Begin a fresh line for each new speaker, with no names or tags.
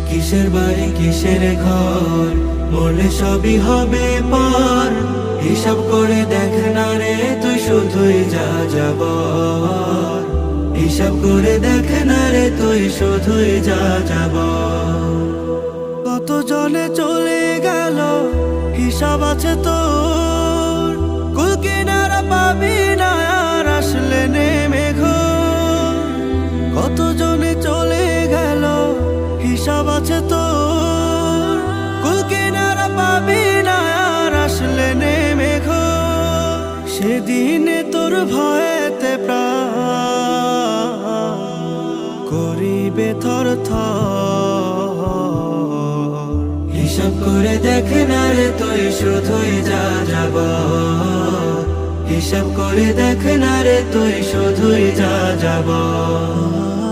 কিসের বাড়ি কিসের ঘর, মরলে সবই হবে পার। হিসাব করে দেখ না রে তুই শুধুই যা যাবার। হিসাব করে দেখ না রে তুই শুধুই যা যাবার। কত জনে চলে গেল হিসাব আছে তোর, কুল কিনারা পাবি না আর আসলে নেমে ঘোর। কত জনে চলে গেল হিসাব আছে তোর, কুল কিনারা পাবি না আর আসলে নেমে ঘোর। সেদিনে তোর ভয়েতে প্রাণ করিবে থর থর। হিসাব করে দেখ না রে তুই শুধুই যা যাবার। হিসাব করে দেখ না রে তুই শুধুই যা যাবার।